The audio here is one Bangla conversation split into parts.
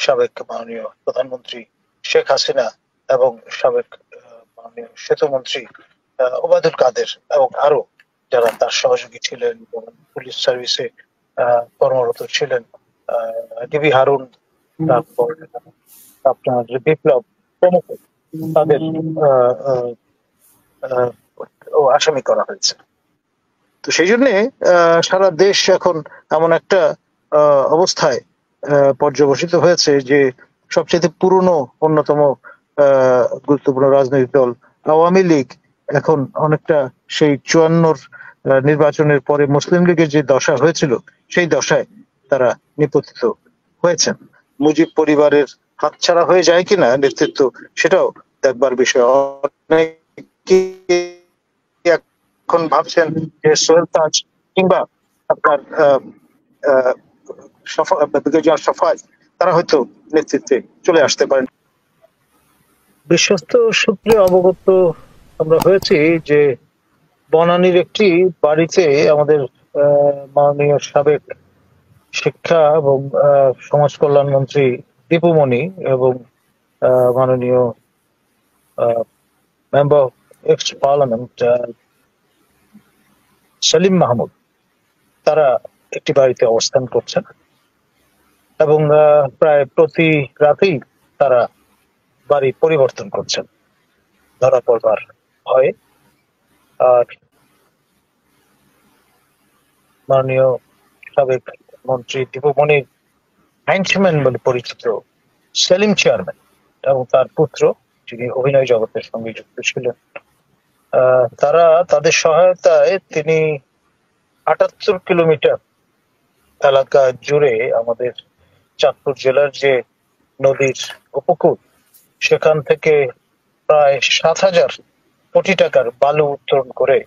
সাবেক মাননীয় প্রধানমন্ত্রী শেখ হাসিনা এবং সাবেক মাননীয় সেতুমন্ত্রী ওবায়দুল কাদের এবং আরো যারা তার সহযোগী ছিলেন, পুলিশ সার্ভিসে কর্মরত ছিলেন, ডিবি হারুন, তারপর আপনার বিপ্লব প্রমুখ, তাদের আসামি করা হয়েছে। তো সেই জন্য সারা দেশ এখন এমন একটা অবস্থায় পর্যবসিত হয়েছে যে সবচেয়ে পুরনো অন্যতম গুরুত্বপূর্ণ রাজনৈতিক দল আওয়ামী লীগ এখন অনেকটা সেই 54 নির্বাচনের পরে মুসলিম লীগের যে দশা হয়েছিল সেই দশায় তারা নিপতিত হয়েছেন। মুজিব পরিবারের হাতছাড়া হয়ে যায় কিনা নেতৃত্ব, সেটাও দেখবার বিষয়। অনেকে এখন ভাবছেন যে সোহেল তাজ কিংবা আপনার সফাই তারা হয়তো নেতৃত্বে চলে আসতে পারেন। বিশ্বস্ত সূত্রে অবগত আমরা হয়েছি যে বনানীর একটি বাড়িতে আমাদের মাননীয় সাবেক শিক্ষা এবং সমাজ কল্যাণ মন্ত্রী দীপু মনি এবং মাননীয় member of ex parliament Selim Mahmud, তারা একটি বাড়িতে অবস্থান করছেন এবং প্রায় প্রতি রাতেই তারা বাড়ি পরিবর্তন করছেন ধরা পড়বার ভয়ে। আর মাননীয় সাবেক মন্ত্রী দীপু মনির হ্যান্ডসম্যান বলে পরিচিত সেলিম চেয়ারম্যান এবং তার পুত্র, যিনি অভিনয় জগতের সঙ্গে যুক্ত ছিলেন, তারা তাদের সহায়তায় তিনি 78 কিলোমিটার এলাকা জুড়ে আমাদের চাঁদপুর জেলার যে নদীর উপকূল, সেখান থেকে প্রায় 7,000 কোটি টাকার বালু উত্তোলন করে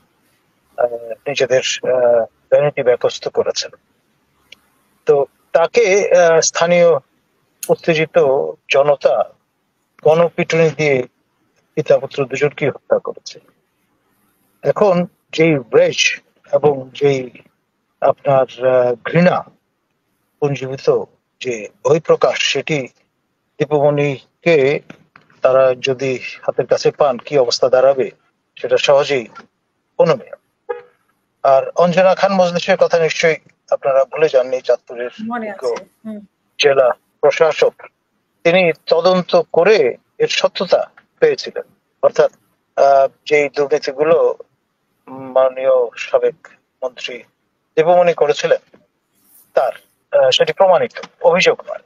নিজেদের ভ্যানিটি ব্যবস্থ করেছেন। তো তাকে স্থানীয় উত্তেজিত জনতা গণপিটুনি দিয়ে পিতা পুত্র দুজনকে হত্যা করেছে। এখন যেই রেশ এবং যেই আপনার ঘৃণা পুঞ্জীভূত যে বহিঃপ্রকাশ, সেটি দীপুমণিকে তারা যদি হাতের কাছে পান কি অবস্থা দাঁড়াবে সেটা সহজেই অনুমেয়। আর অঞ্জনা খান মজলিসের কথা নিশ্চয়ই আপনারা ভুলে যাননি, চাঁদপুরের জেলা প্রশাসক, তিনি তদন্ত করে এর সত্যতা পেয়েছিলেন। অর্থাৎ যেই দুর্নীতিগুলো মাননীয় সাবেক মন্ত্রী দীপুমণি করেছিলেন তার সেটি প্রমাণিত, অভিযোগ নয়।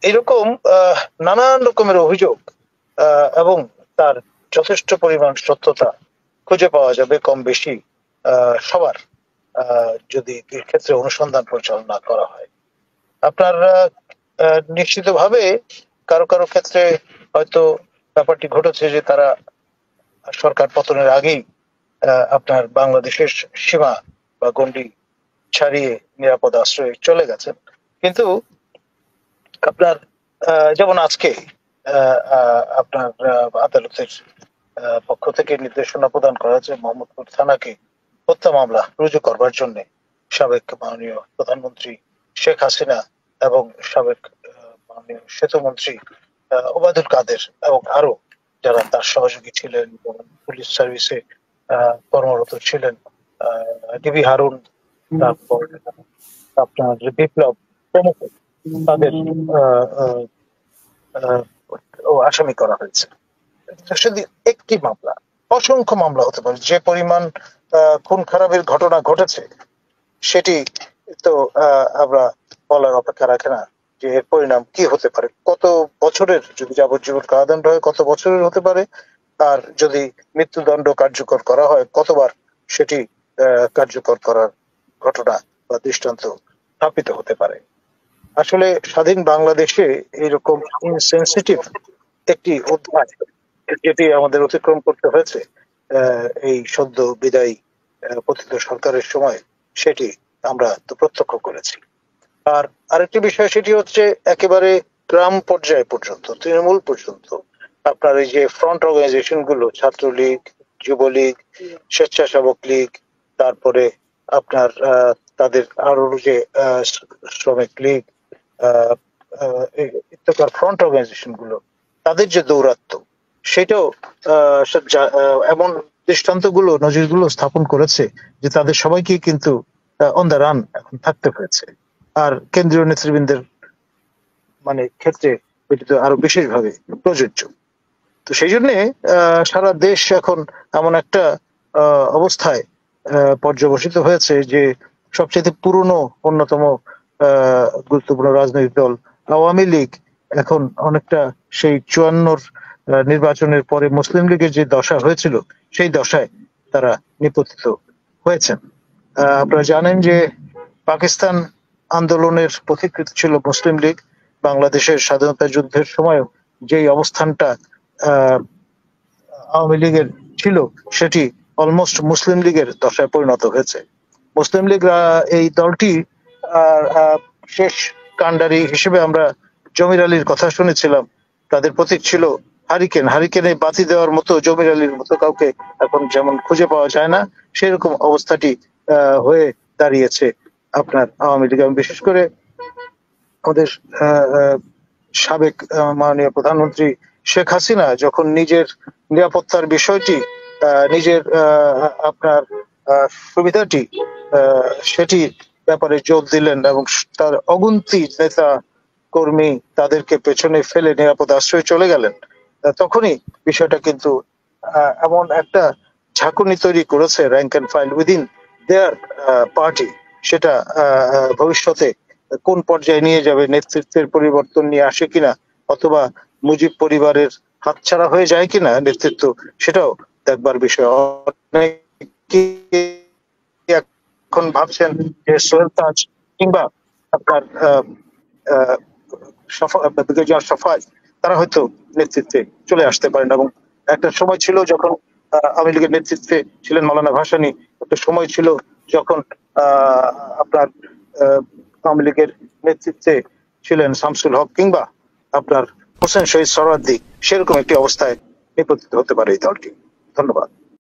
এইরকম নানান রকমের অভিযোগ এবং তার যথেষ্ট পরিমাণ সত্যতা খুঁজে পাওয়া যাবে কম বেশি সবার, যদি এর ক্ষেত্রে অনুসন্ধান পরিচালনা করা হয়। আপনার নিশ্চিতভাবে কারো কারো ক্ষেত্রে হয়তো ব্যাপারটি ঘটেছে যে তারা সরকার পতনের আগেই আপনার বাংলাদেশের সীমা বা গণ্ডি ছাড়িয়ে নিরাপদ আশ্রয়ে চলে গেছেন। কিন্তু আপনার যেমন আজকে আপনার আদালতের পক্ষ থেকে নির্দেশনা প্রদান করা হয়েছে মোহাম্মদপুর থানাকে হত্যা মামলা রুজু করবার জন্য সাবেক মাননীয় প্রধানমন্ত্রী শেখ হাসিনা এবং সাবেক মাননীয় সেতুমন্ত্রী ওবায়দুল কাদের এবং আরো যারা তার সহযোগী ছিলেন, পুলিশ সার্ভিসে কর্মরত ছিলেন, ডিবি হারুন, তারপর আপনার বিপ্লব প্রমুখ, তাদের আসামি করা হয়েছে। শুধু একটি মামলা, অসংখ্য মামলা হতে পারে। যে পরিমাণ খুন খারাপের ঘটনা ঘটেছে সেটি তো আমরা বলার অপেক্ষা রাখে না যে এর পরিণাম কি হতে পারে। কত বছরের যদি যাবজ্জীবন কারাদণ্ড হয় কত বছরের হতে পারে, আর যদি মৃত্যুদণ্ড কার্যকর করা হয় কতবার সেটি কার্যকর করার ঘটনা বা দৃষ্টান্ত স্থাপিত হতে পারে। আসলে স্বাধীন বাংলাদেশে এইরকম ইনসেনসিটিভ একটি অধ্যায় যেটি আমাদের অতিক্রম করতে হয়েছে এই সদ্য বিদায়ী পতিত সরকারের সময়, সেটি আমরা তো প্রত্যক্ষ করেছি। আর আরেকটি বিষয় সেটি হচ্ছে একেবারে গ্রাম পর্যায় পর্যন্ত, তৃণমূল পর্যন্ত আপনার এই যে ফ্রন্ট অর্গানাইজেশন গুলো, ছাত্রলীগ, যুবলীগ, স্বেচ্ছাসেবক লীগ, তারপরে আপনার তাদের আরো যে শ্রমিক লীগ, ইত্তেফার ফ্রন্ট অর্গানাইজেশন গুলো, তাদের যে দৌরাত্ম্য, সেটাও এমন দৃষ্টান্তগুলো, নজিরগুলো স্থাপন করেছে যে তাদের সবাইকে কিন্তু অন দ্য রান এখন থাকতে হয়েছে। আর কেন্দ্রীয় নেতৃবৃন্দের মানে ক্ষেত্রে এটি তো আরো বিশেষভাবে প্রযোজ্য। তো সেই জন্য সারা দেশ এখন এমন একটা অবস্থায় পর্যবসিত হয়েছে যে সবচেয়ে পুরনো অন্যতম গুরুত্বপূর্ণ রাজনৈতিক দল আওয়ামী লীগ এখন অনেকটা সেই 54 নির্বাচনের পরে মুসলিম লীগের যে দশা হয়েছিল সেই দশায় তারা নিপতিত হয়েছেন। আপনারা জানেন যে পাকিস্তান আন্দোলনের পথিকৃৎ ছিল মুসলিম লীগ। বাংলাদেশের স্বাধীনতা যুদ্ধের সময়ও যেই অবস্থানটা আওয়ামী লীগের ছিল সেটি অলমোস্ট মুসলিম লীগের দশায় পরিণত হয়েছে। মুসলিম লীগ এই দলটি শেষ কাণ্ডারি হিসেবে আমরা জমির আলীর কথা শুনেছিলাম। তাদের প্রতীক ছিল হারিকেন। হারিকেনে বাতি দেওয়ার মতো জমির আলীর মতো কাউকে এখন যেমন খুঁজে পাওয়া যায় না, সেরকম অবস্থাটি হয়ে দাঁড়িয়েছে আপনার আওয়ামী লীগ। এবং বিশেষ করে আমাদের সাবেক মাননীয় প্রধানমন্ত্রী শেখ হাসিনা যখন নিজের নিরাপত্তার বিষয়টি, নিজের আপনার সুবিধাটি, সেটি ব্যাপারে জোর দিলেন এবং তার অগুন্তি নেতা কর্মী তাদেরকে পেছনে ফেলে নিরাপদ আশ্রয়ে চলে গেলেন, তখনই বিষয়টা কিন্তু এমন একটা ঝাঁকুনি তৈরি করেছে rank and file within there party. সেটা ভবিষ্যতে কোন পর্যায়ে নিয়ে যাবে, নেতৃত্বের পরিবর্তন নিয়ে আসে কিনা, অথবা মুজিব পরিবারের হাতছাড়া হয়ে যায় কিনা নেতৃত্ব, সেটাও দেখবার বিষয়। এখন ভাবছেন যে সোহেল তাজ কিংবা আপনার সফাই তারা হয়তো নেতৃত্বে চলে আসতে পারেন। এবং একটা সময় ছিল যখন আওয়ামী লীগের নেতৃত্বে ছিলেন মাওলানা ভাসানী, একটা সময় ছিল যখন আপনার আওয়ামী লীগের নেতৃত্বে ছিলেন শামসুল হক কিংবা আপনার হোসেন শহীদ সোহরাওয়ার্দী। সেরকম একটি অবস্থায় নিপতিত হতে পারে এই দলটি। ধন্যবাদ।